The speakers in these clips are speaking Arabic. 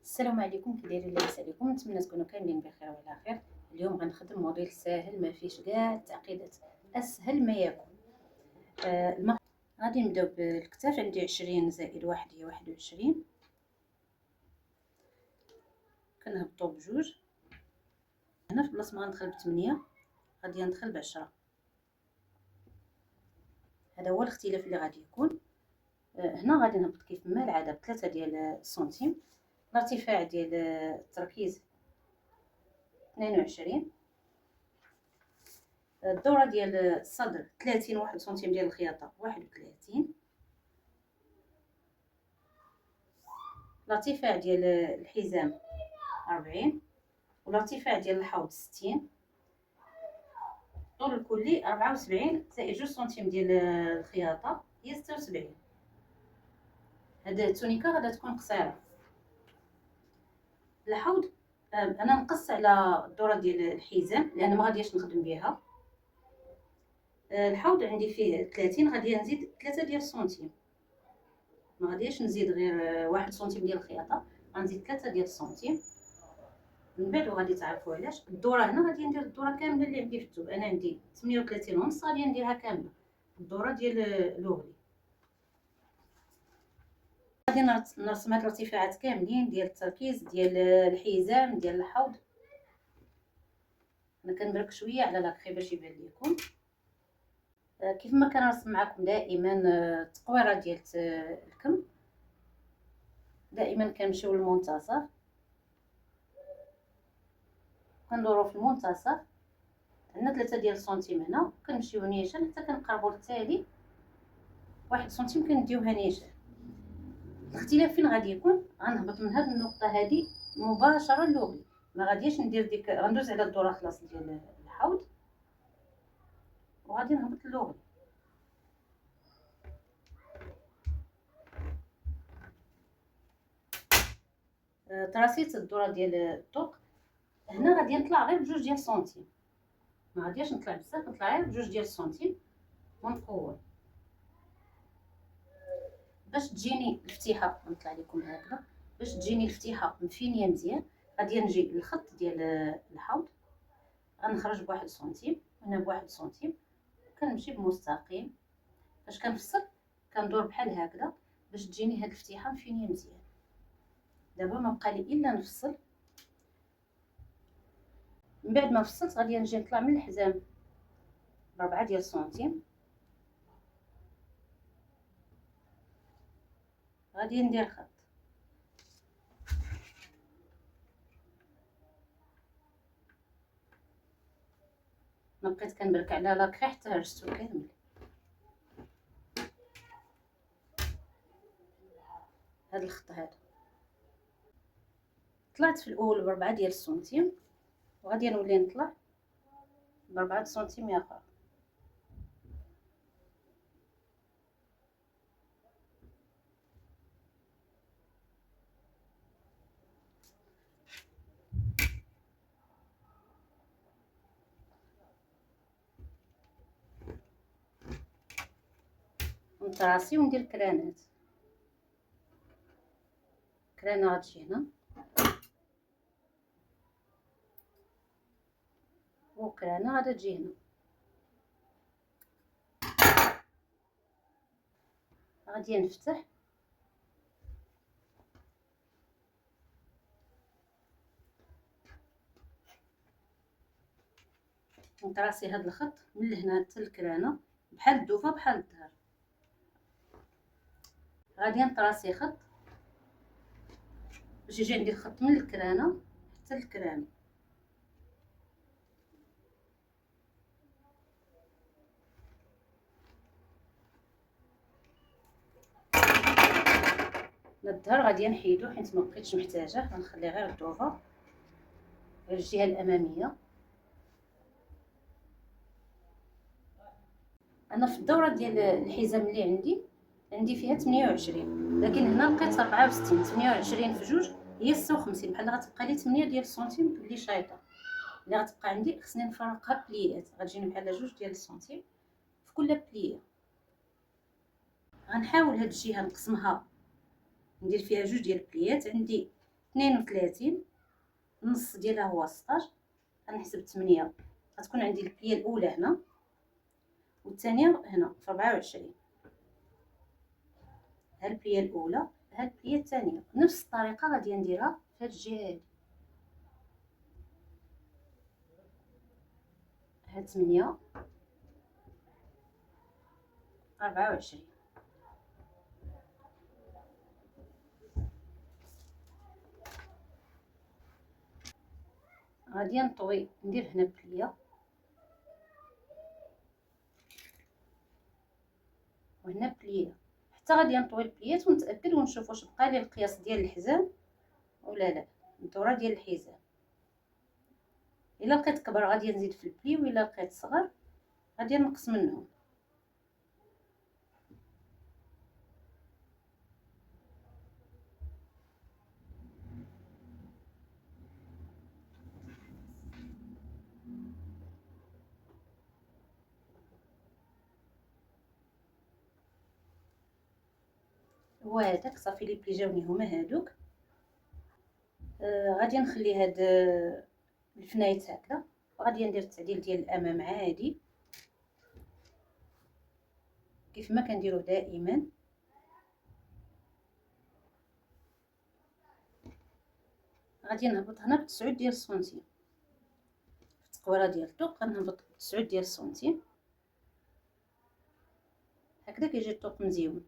السلام عليكم، كي دايرين؟ لاباس عليكم؟ نتمنى تكونوا كاملين بخير وعلى خير. اليوم غنخدم موديل ساهل ما فيهش كاع التعقيدات، اسهل ما يكون. غادي نبداو بالكتاف. عندي 20 زائد 1 هي 21. كنهبطو بجوج. هنا في بلاصه ما غندخل ب8 غادي ندخل ب10. هذا هو الاختلاف اللي غادي يكون. هنا غادي نهبط كيف ما العاده ب3 ديال السنتيم. الارتفاع ديال التركيز 22. الدوره ديال الصدر 30. 1 سنتيم ديال الخياطه 31. الارتفاع ديال الحزام 40. والارتفاع ديال الحوض 60. الطول الكلي 74 زائد 2 سنتيم ديال الخياطه هي 76. هاد التونيكا غادا تكون قصيره. الحوض انا نقص على الدوره ديال الحزام لان ما غاديش نخدم بها. الحوض عندي فيه 30، غادي نزيد 3 ديال السنتيم، ما غاديش نزيد غير 1 سنتيم ديال الخياطه، غنزيد 3 ديال السنتيم. من بعد وغادي تعرفوا علاش. الدوره هنا غادي ندير الدوره كامله اللي عندي في الثوب. انا عندي 38 ونص، غادي نديرها كامله الدوره ديال لوغلي. غادي نرسم هاد الارتفاعات كاملين ديال التركيز ديال الحزام ديال الحوض. انا كنبرك شويه على لاكري باش يبان لكم. كيف ما كنرسم معكم دائما التقويره ديال الكم، دائما كنمشيو للمنتصف، كندورو في المنتصف. عندنا 3 ديال السنتيم هنا، كنمشيو نيشان حتى كنقربوا للتالي 1 سنتيم كنديوها نيشان. الاختلاف فين غادي يكون؟ غنهبط من هاد النقطه هادي مباشره للوغلي، ما غاديش ندير ديك. غندوز على الدوره خلاص ديال الحوض وغادي نهبط للوغلي. تراسيت الدوره ديال الطوق. هنا غادي نطلع غير بجوج ديال السنتيم، ما غاديش نطلع بزاف، نطلع غير بجوج ديال السنتيم ونقول باش تجيني الفتيحه. نطلع لكم هكذا باش تجيني الفتيحه مفينيه مزيان. غادي نجي للخط ديال الحوض، غنخرج بواحد سنتيم، هنا بواحد سنتيم، كنمشي بمستقيم. فاش كنفصل كندور بحال هكذا باش تجيني هاد الفتيحه مفينيه مزيان. دابا ما بقى لي الا نفصل. من بعد ما فصلت غادي نجي نطلع من الحزام ب4 ديال السنتيم. غادي ندير خط. ما بقيت كنبرك على لاكري حتى هرستو كامل. هاد الخط هذا طلعت في الاول ب4 ديال السنتيم، وغادي نولي نطلع ب4 سنتيم اخرى. نتراسي وندير كرانات. كرانه غتجي هنا وكرانه غادا تجي هنا. غادي نفتح نتراسي هاد الخط من لهنا حتى الكرانه بحال الدوفه بحال الظهر. غادي نتراسي خط باش يجي عندي الخط من الكرانه حتى الكرانه. الظهر غادي نحيدو حيت ما بقيتش محتاجه، غنخلي غير الدوفه غير الجهه الاماميه. انا في الدوره ديال الحزام اللي عندي فيها 28، لكن هنا لقيت 64. 28 في جوج هي 56، بحال غتبقى لي 8 ديال السنتيم اللي شايطه. اللي غتبقى عندي خصني نفرقها بليات، غتجيني بحال جوج ديال السنتيم في كل بليه. غنحاول هاد الجهه نقسمها، ندير فيها جوج ديال البليات. عندي 32، النص ديالها هو 16، غنحسب 8. غتكون عندي البليه الاولى هنا والثانيه هنا في 24. ها البليه الاولى، ها البليه الثانيه، نفس الطريقه غادي نديرها في هاد الجهه هادي. ها 8 24. غادي نطوي ندير هنا بليه وهنا بليه، حتى غادي نطوي البليات ونتاكد ونشوف واش بقى لي القياس ديال الحزام ولا لا، الدوره ديال الحزام. الا لقيت كبر غادي نزيد في البلي، وإلا لقيت صغر غادي نقص منهم. هو هذاك صافي لي بلي جاوني هما هادوك. غادي نخلي هاد الفنايت هكذا، وغادي ندير التعديل ديال الامام عادي كيف ما كنديروه دائما. غادي نهبط هنا ب9 ديال السنتيم في التقويره ديال الطوق، غنهبط ب9 ديال السنتيم هكذا كيجي الطوق مزيون.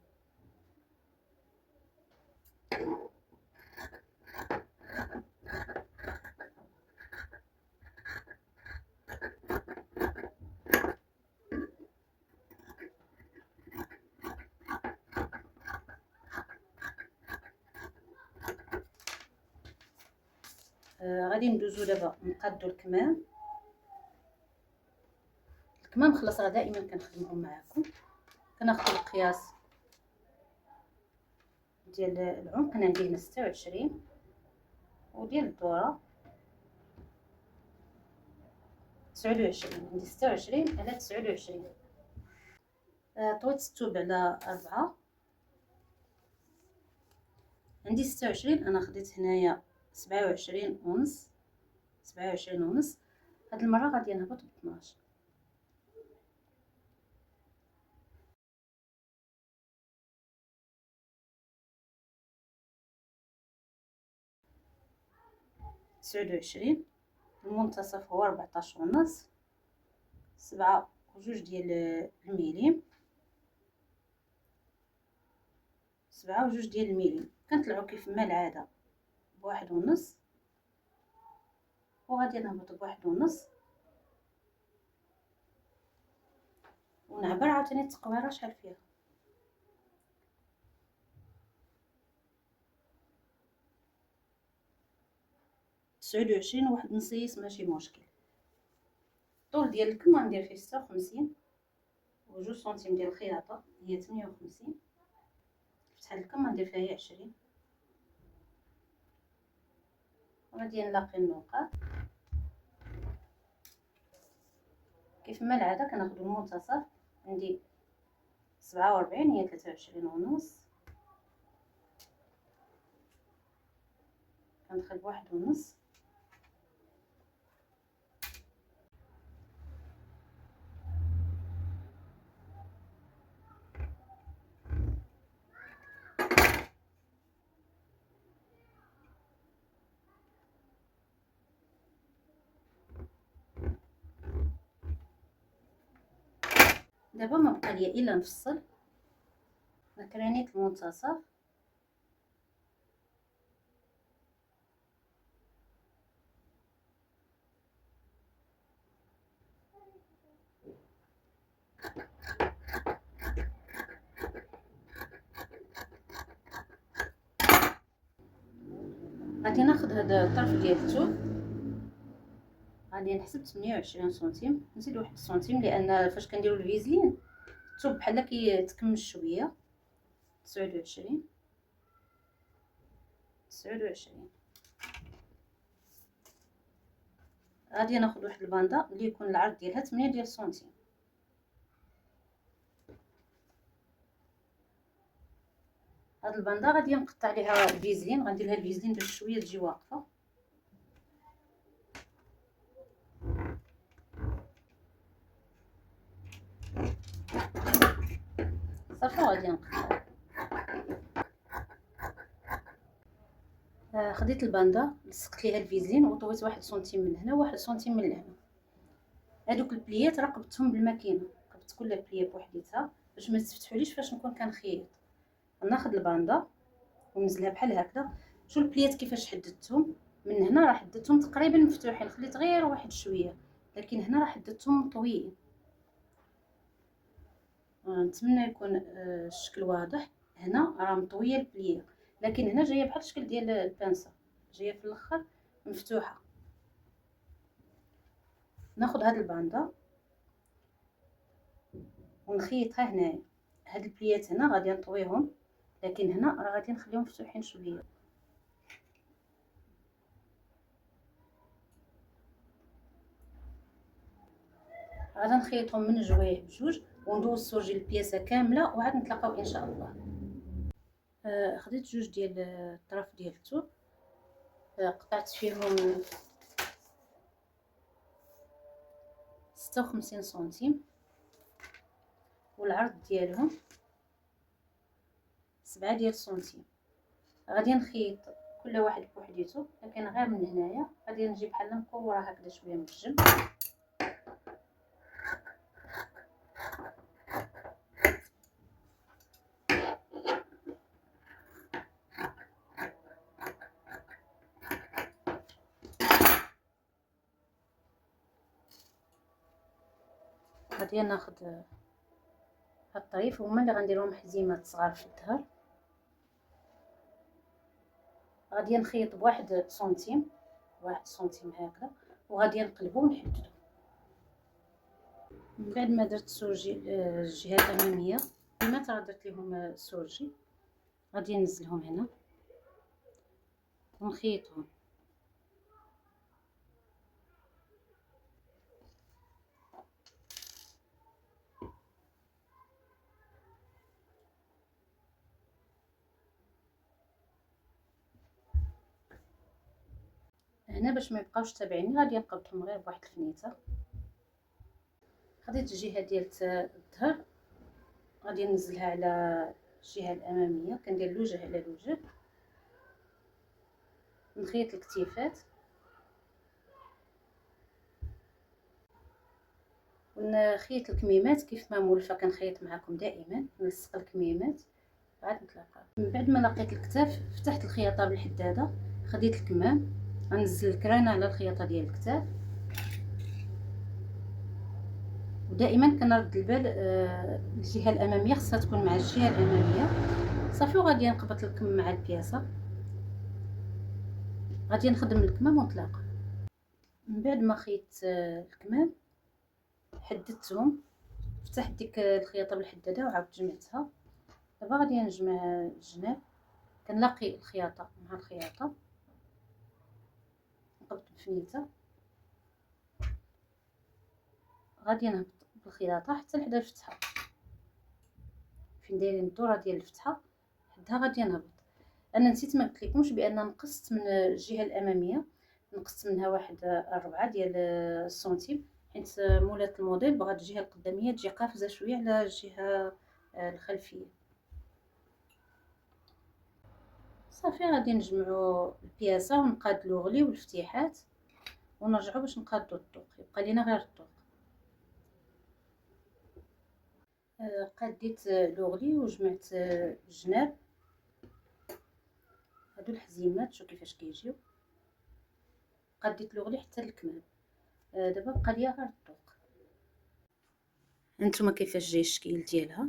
غادي ندوزو دابا نقادو الكمام. الكمام خلاص راه دائما كنخدمهم معكم. كناخذ القياس ديال العمق، انا عندي هنا 26، وديال الدوره 29، عندي 26 على 29. طويت الثوب على 4، عندي 26، انا خديت هنايا 27 ونص. 27 ونص هاد المره غادي نهبط ب 12. تسعود وعشرين، المنتصف هو 14 ونص. 7 وجوج ديال الميليم، 7 وجوج ديال الميليم. كنطلعو كيف ما العاده بواحد ونص، وغادي نهبط بواحد ونص، ونعبر عاوتاني التقويره شحال فيها. تسعود وعشرين واحد نصيص ماشي مشكل. الطول ديال الكم غندير فيه 56 وجوج سنتيم ديال الخياطه هي 58. فتحة الكم غندير فيها هي 20. وغادي نلاقي النقاط كيف ما العاده. كناخذ المنتصف، عندي 47 هي 23 ونص، كندخل بواحد ونص، دابا ما بقى ليا الا نفصل. مكرانيت المنتصف غادي ناخذ هذا الطرف ديال الثوب، غادي نحسب 28 سنتيم، نزيد واحد السنتيم لان فاش كنديروا الفيزلين الثوب بحال كيتكمش شويه. 29 29. غادي ناخذ واحد الباندا اللي يكون العرض ديالها 8 ديال السنتيم، هاد الباندا غادي نقطع عليها الفيزلين، غندير لها الفيزلين باش شويه تجي واقفه. صافي غادي نقطع. خديت الباندا لصقت ليها الفيزلين وطويت 1 سنتيم من هنا و1 سنتيم من لهنا. هادوك البليات راه قبضتهم بالماكينه، قبضت كل بليه بوحديتها باش ما تفتحوليش فاش نكون كنخيط. ناخذ الباندا ونزلها بحال هكذا. شوف البليات كيفاش حددتهم، من هنا راه حددتهم تقريبا مفتوحين، خليت غير واحد شويه، لكن هنا راه حددتهم مطويين. نتمنى يكون الشكل واضح. هنا راه مطويه البليه، لكن هنا جايه بحال الشكل ديال البانسه، جايه في الاخر مفتوحه. ناخذ هاد الباندا ونخيطها هنايا. هاد البليات هنا غادي نطويهم، لكن هنا راه غادي نخليهم مفتوحين شويه. غادي نخيطهم من جويه بجوج وندوز السورجي البياسه كامله وعاد نتلاقاو ان شاء الله. خديت جوج ديال الطراف ديال الثوب، قطعت فيهم 56 سنتيم، والعرض ديالهم 7 ديال السنتيم. غادي نخيط كل واحد بوحديتو، لكن غير من هنايا غادي نجيب بحال مكوره هكذا شويه من الجنب. غادي ناخذ هاد الطريف، هما اللي غنديرهم حزيمات صغار في الظهر. غادي نخيط بواحد سنتيم، 1 سنتيم هكذا، وغادي نقلبو ونحددو. من بعد ما درت السورجي الجهه الاماميه كما ترى درت لهم السورجي، غادي ننزلهم هنا ونخيطهم. هنا باش ما يبقاوش تابعيني غادي نقبضهم غير بواحد الفنيته. خديت الجهه ديال الظهر غادي ننزلها على الجهه الاماميه، كندير الوجه على الوجه، نخيط الكتيفات ونخيط الكميمات كيف ما مولفه كنخيط معكم دائما، نلصق الكميمات بعد نتلاقى. من بعد ما لقيت الكتاف فتحت الخياطه بالحداده، خديت الكمام غنزل الكرانه على الخياطه ديال الكتاف، ودائما كنرد البال الجهه الاماميه خصها تكون مع الجهه الاماميه. صافي وغادي نقبط الكم مع البياسه، غادي نخدم الكمام ونطلق. من بعد ما خيطت الكمام حددتهم، فتحت ديك الخياطه بالحداده وعاودت جمعتها. دابا غادي نجمع الجناب، كنلاقي الخياطه مع الخياطه، نقبط بفنيته، غادي نهبط بالخياطه حتى لحدا الفتحه، فين دايرين الدوره ديال الفتحه حدها غادي نهبط. انا نسيت ما قلت لكمش بان نقصت من الجهه الاماميه، نقصت منها واحد 4 ديال السنتيم، حيت مولات الموديل بغات الجهه القداميه تجي قافزه شويه على الجهه الخلفيه. صافي غادي نجمعوا البياسه ونقاد لوغلي والفتيحات ونرجعوا باش نقادو الطوق، يبقى لينا غير الطوق. قاديت لوغلي وجمعت الجناب، هادو الحزيمات شوف كيفاش كيجيو، قاديت لوغلي حتى الكمام. دابا بقى ليا غير الطوق. هانتوما كيفاش جاي الشكل ديالها،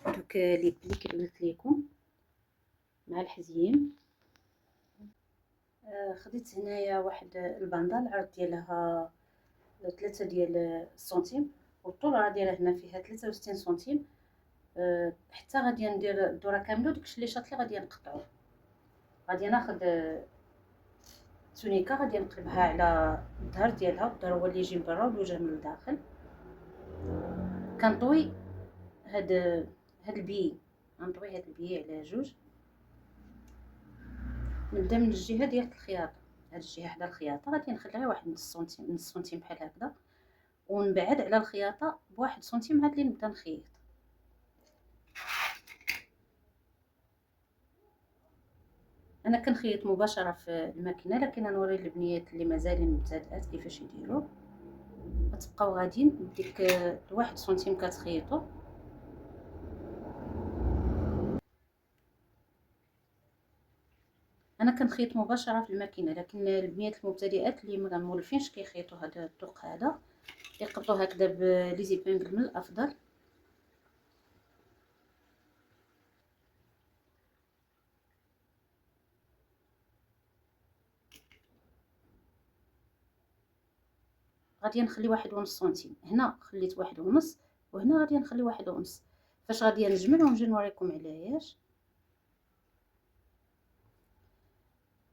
دوك لي بلي كي قلت لكم مع الحزيم. خديت هنايا واحد الباندا العرض ديالها 3 ديال السنتيم، والطول راه دايره هنا فيها 63 سنتيم. حتى غادي ندير الدوره كامله وداكشي اللي شاط لي غادي نقطعو. غادي ناخذ تونيكا غادي نقلبها على الظهر ديالها، الظهر هو اللي يجي من برا والوجه من الداخل. كنطوي هاد البي غنطوي هاد البيي على جوج. نبدا من الجهه ديال الخياطه، هاد الجهه حدا الخياطه غادي نخليها واحد نص سنتيم بحال هكذا، ونبعد على الخياطه بواحد سنتيم عاد اللي نبدا نخيط. انا كنخيط مباشره في الماكينه، لكن غنوري البنيات اللي مازالين مبتدئات كيفاش يديروا. غتبقاو غاديين بديك الواحد سنتيم كتخيطوا. انا كنخيط مباشره في الماكينه، لكن البنيات المبتدئات اللي ما مولفينش كيخيطوا هذا الطوق هذا يقبطوا هكذا بلي زيبانغل من الافضل. غادي نخلي 1.5 سنتيم، هنا خليت 1.5 وهنا غادي نخلي 1.5. فاش غادي نجمل ونجي نوريكم علاش.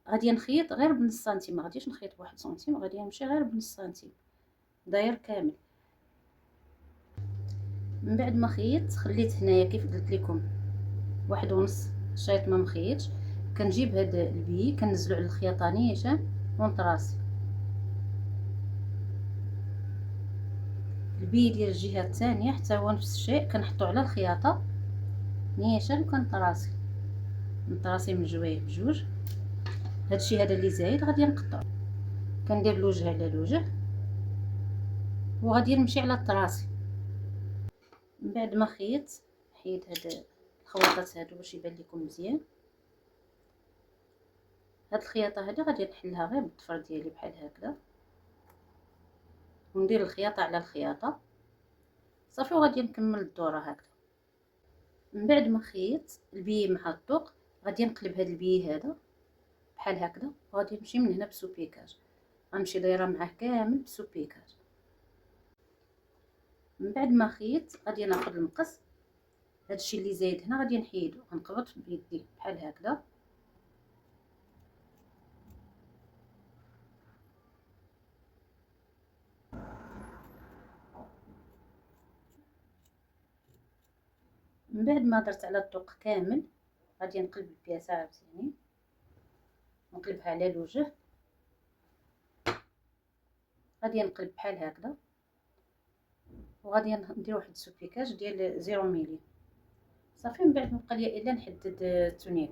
غادي نخيط غير بنص سنتيم، ما غاديش نخيط ب1 سنتيم، غادي نمشي غير بنص سنتيم داير كامل. من بعد ما خيطت خليت هنايا كيف قلت لكم 1.5 شايط ما مخيطش. كنجيب هاد البي كنزلو على الخياطه نيشان ونطراسي البي ديال الجهه الثانيه حتى هو نفس الشيء، كنحطو على الخياطه نيشان وكنطراسي من جوايه بجوج. هادشي هذا اللي زايد غادي نقطعو، كندير الوجه على الوجه وغادي نمشي على الطراسي. من بعد ما خيط حيد هاد الخواطات هادو باش يبان لكم مزيان. هاد الخياطه هادي غادي نحلها غير بالضفر ديالي بحال هكذا، وندير الخياطه على الخياطه صافي، وغادي نكمل الدوره هكذا. من بعد ما خيط البي مع الطوق غادي نقلب هاد البي هذا بحال هكذا، وغادي نمشي من هنا بسوبيكاج، غنمشي دايره معاه كامل بسوبيكاج. من بعد ما خيط غادي ناخذ المقص، هادشي اللي زايد هنا غادي نحيدو، غنقبض بيدي بحال هكذا. من بعد ما درت على الطوق كامل غادي نقلب البياسه عاوتاني، نقلبها على الوجه، غادي نقلب بحال هكذا، وغادي ندير واحد السوبيكاج ديال 0 ملي صافي. من بعد مبقى ليا الا نحدد التونيك.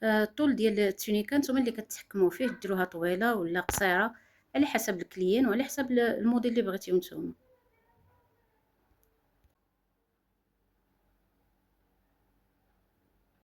الطول ديال التونيكه نتوما اللي كتحكموا فيه، ديروها طويله ولا قصيره على حسب الكليان وعلى حسب الموديل اللي بغيتيو نتوما.